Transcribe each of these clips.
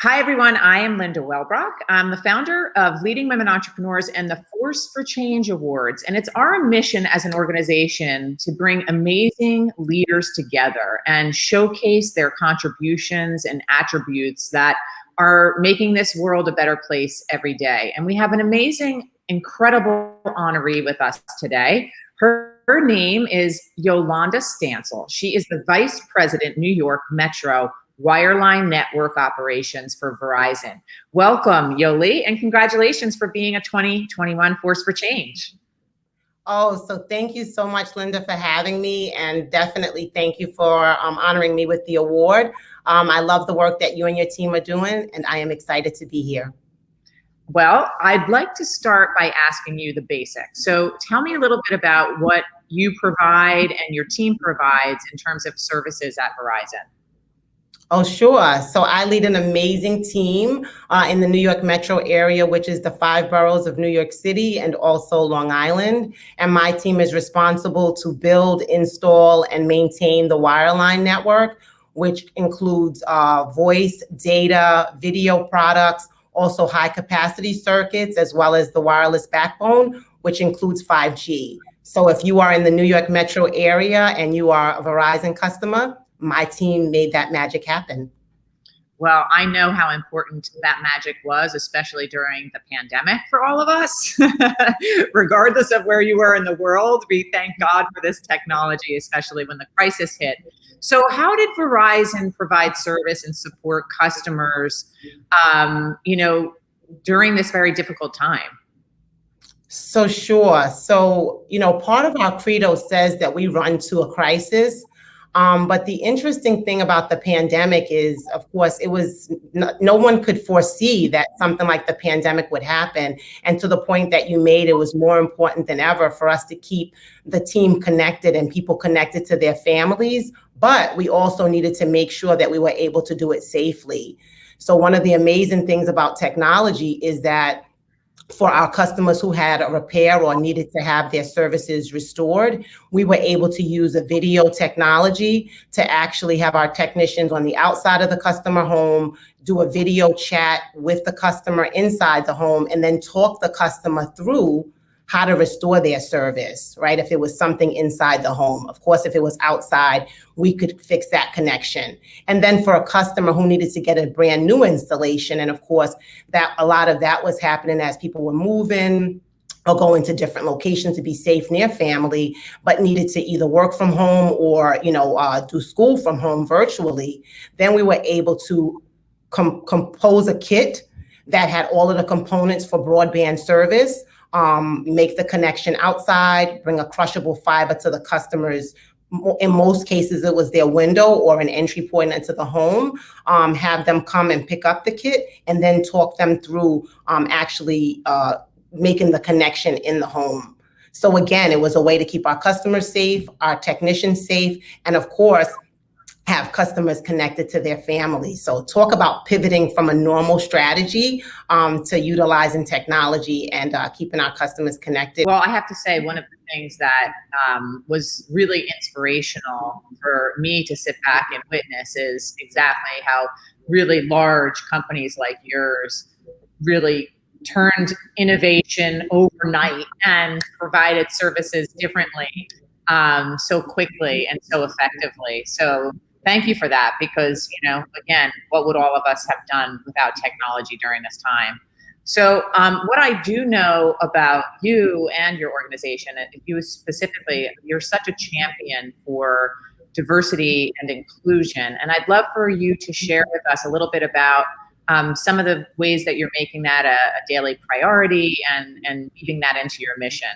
Hi, everyone. I am Linda Welbrock. I'm the founder of Leading Women Entrepreneurs and the Force for Change Awards. And it's our mission as an organization to bring amazing leaders together and showcase their contributions and attributes that are making this world a better place every day. And we have an amazing, incredible honoree with us today. Her name is Yolanda Stancil. She is the Vice President, New York Metro Wireline Network Operations for Verizon. Welcome, Yoli, and congratulations for being a 2021 Force for Change. Oh, so thank you so much, Linda, for having me, and definitely thank you for honoring me with the award. I love the work that you and your team are doing, and I am excited to be here. Well, I'd like to start by asking you the basics. So tell me a little bit about what you provide and your team provides in terms of services at Verizon. Oh, sure. So I lead an amazing team in the New York metro area, which is the 5 boroughs of New York City and also Long Island. And my team is responsible to build, install, and maintain the wireline network, which includes voice, data, video products, also high capacity circuits, as well as the wireless backbone, which includes 5G. So if you are in the New York metro area and you are a Verizon customer, my team made that magic happen. Well, I know how important that magic was, especially during the pandemic for all of us. Regardless of where you were in the world, we thank God for this technology, especially when the crisis hit. So how did Verizon provide service and support customers, during this very difficult time? So sure. So, part of our credo says that we run to a crisis. But the interesting thing about the pandemic is, of course, it was no one could foresee that something like the pandemic would happen. And to the point that you made, it was more important than ever for us to keep the team connected and people connected to their families. But we also needed to make sure that we were able to do it safely. So one of the amazing things about technology is that for our customers who had a repair or needed to have their services restored, we were able to use a video technology to actually have our technicians on the outside of the customer home do a video chat with the customer inside the home and then talk the customer through how to restore their service, right? If it was something inside the home. Of course, if it was outside, we could fix that connection. And then for a customer who needed to get a brand new installation, and of course, that a lot of that was happening as people were moving or going to different locations to be safe near family, but needed to either work from home or do school from home virtually, then we were able to compose a kit that had all of the components for broadband service. Make the connection outside, bring a crushable fiber to the customers. In most cases, it was their window or an entry point into the home, have them come and pick up the kit and then talk them through actually making the connection in the home. So again, it was a way to keep our customers safe, our technicians safe, and of course, have customers connected to their families. So talk about pivoting from a normal strategy to utilizing technology and keeping our customers connected. Well, I have to say, one of the things that was really inspirational for me to sit back and witness is exactly how really large companies like yours really turned innovation overnight and provided services differently so quickly and so effectively. So thank you for that, because, again, what would all of us have done without technology during this time? So what I do know about you and your organization, and you specifically, you're such a champion for diversity and inclusion. And I'd love for you to share with us a little bit about some of the ways that you're making that a daily priority and weaving that into your mission.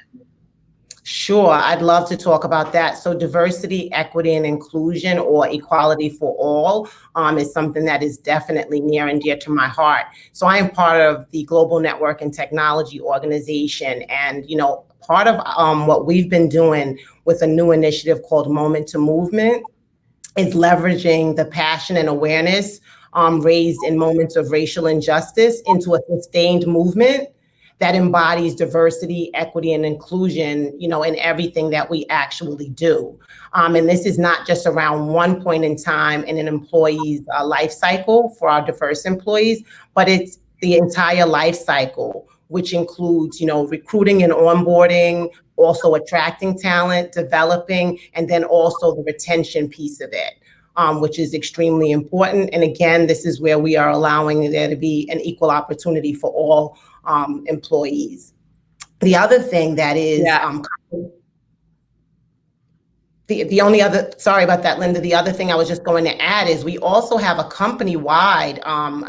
Sure, I'd love to talk about that. So diversity, equity, and inclusion, or equality for all, is something that is definitely near and dear to my heart. So I am part of the Global Network and Technology Organization. And, part of what we've been doing with a new initiative called Moment to Movement is leveraging the passion and awareness raised in moments of racial injustice into a sustained movement that embodies diversity, equity, and inclusion, in everything that we actually do. And this is not just around one point in time in an employee's life cycle for our diverse employees, but it's the entire life cycle, which includes, recruiting and onboarding, also attracting talent, developing, and then also the retention piece of it. Which is extremely important. And again, this is where we are allowing there to be an equal opportunity for all employees. The other thing that is, the only other, sorry about that, Linda. The other thing I was just going to add is we also have a company-wide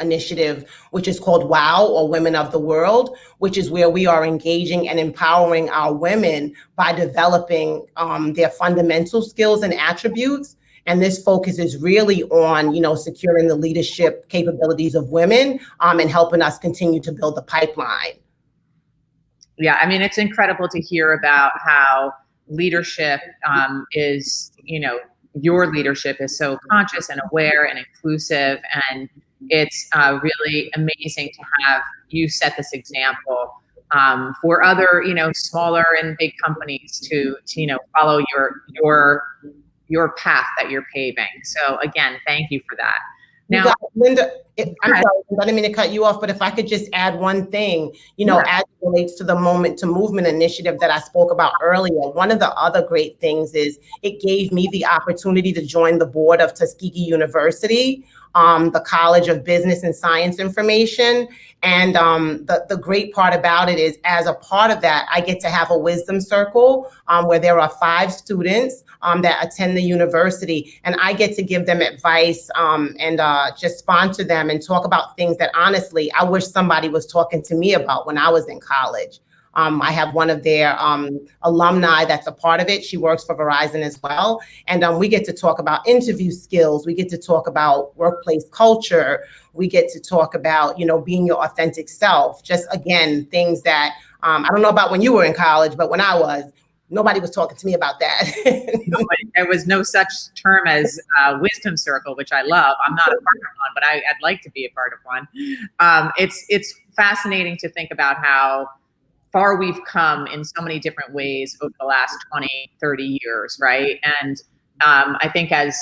initiative, which is called WOW, or Women of the World, which is where we are engaging and empowering our women by developing their fundamental skills and attributes. And this focus is really on, securing the leadership capabilities of women and helping us continue to build the pipeline. Yeah, I mean, it's incredible to hear about how leadership is, your leadership is so conscious and aware and inclusive. And it's really amazing to have you set this example for other, smaller and big companies to follow your path that you're paving. So again, thank you for that. Now, Linda, I'm sorry, I didn't mean to cut you off, but if I could just add one thing, as it relates to the Moment to Movement initiative that I spoke about earlier, one of the other great things is it gave me the opportunity to join the board of Tuskegee University, the College of Business and Science Information. And the great part about it is, as a part of that, I get to have a wisdom circle where there are 5 students that attend the university, and I get to give them advice and just sponsor them and talk about things that honestly I wish somebody was talking to me about when I was in college. I have one of their alumni that's a part of it. She works for Verizon as well. And we get to talk about interview skills. We get to talk about workplace culture. We get to talk about, being your authentic self. Just, again, things that I don't know about when you were in college, but when I was, nobody was talking to me about that. There was no such term as wisdom circle, which I love. I'm not a part of one, but I'd like to be a part of one. It's fascinating to think about how far we've come in so many different ways over the last 20, 30 years, right? And I think as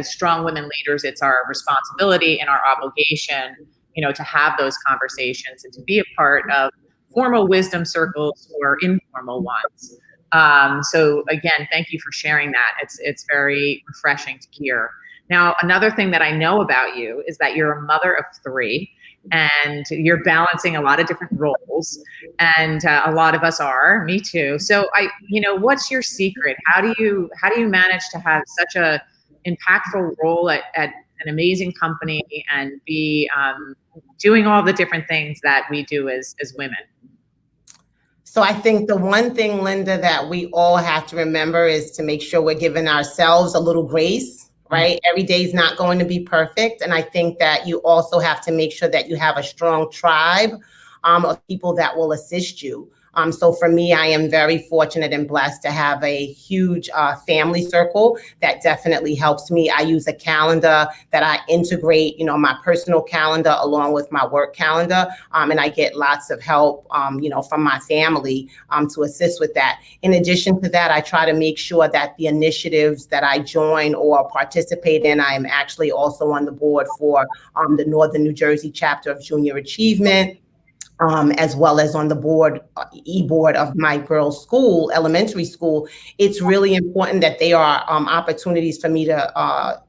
strong women leaders, it's our responsibility and our obligation, to have those conversations and to be a part of formal wisdom circles or informal ones. So again, thank you for sharing that. It's very refreshing to hear. Now, another thing that I know about you is that you're a mother of 3. And you're balancing a lot of different roles, and a lot of us are, me too. So what's your secret? How do you manage to have such a impactful role at an amazing company and be doing all the different things that we do as women? So I think the one thing, Linda, that we all have to remember is to make sure we're giving ourselves a little grace. Right? Every day is not going to be perfect. And I think that you also have to make sure that you have a strong tribe of people that will assist you. So for me, I am very fortunate and blessed to have a huge family circle that definitely helps me. I use a calendar that I integrate, my personal calendar along with my work calendar. And I get lots of help, from my family to assist with that. In addition to that, I try to make sure that the initiatives that I join or participate in, I am actually also on the board for the Northern New Jersey chapter of Junior Achievement. As well as on the board, e-board of my girls' school, elementary school. It's really important that they are opportunities for me to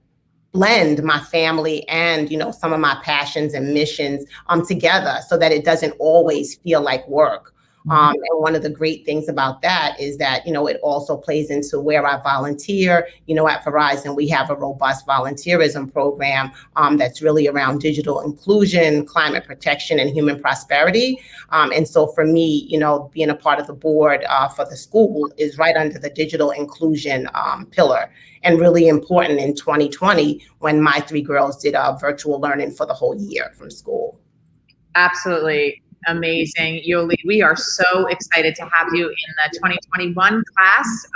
blend my family and, some of my passions and missions together so that it doesn't always feel like work. And one of the great things about that is that, it also plays into where I volunteer. At Verizon, we have a robust volunteerism program that's really around digital inclusion, climate protection, and human prosperity. And so for me, being a part of the board for the school is right under the digital inclusion pillar, and really important in 2020 when my 3 girls did virtual learning for the whole year from school. Absolutely. Amazing. Yoli, we are so excited to have you in the 2021 class.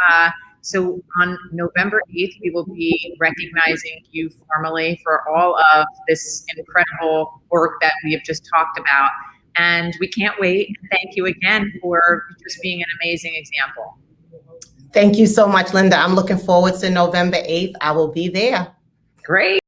So on November 8th, we will be recognizing you formally for all of this incredible work that we have just talked about. And we can't wait. Thank you again for just being an amazing example. Thank you so much, Linda. I'm looking forward to November 8th. I will be there. Great.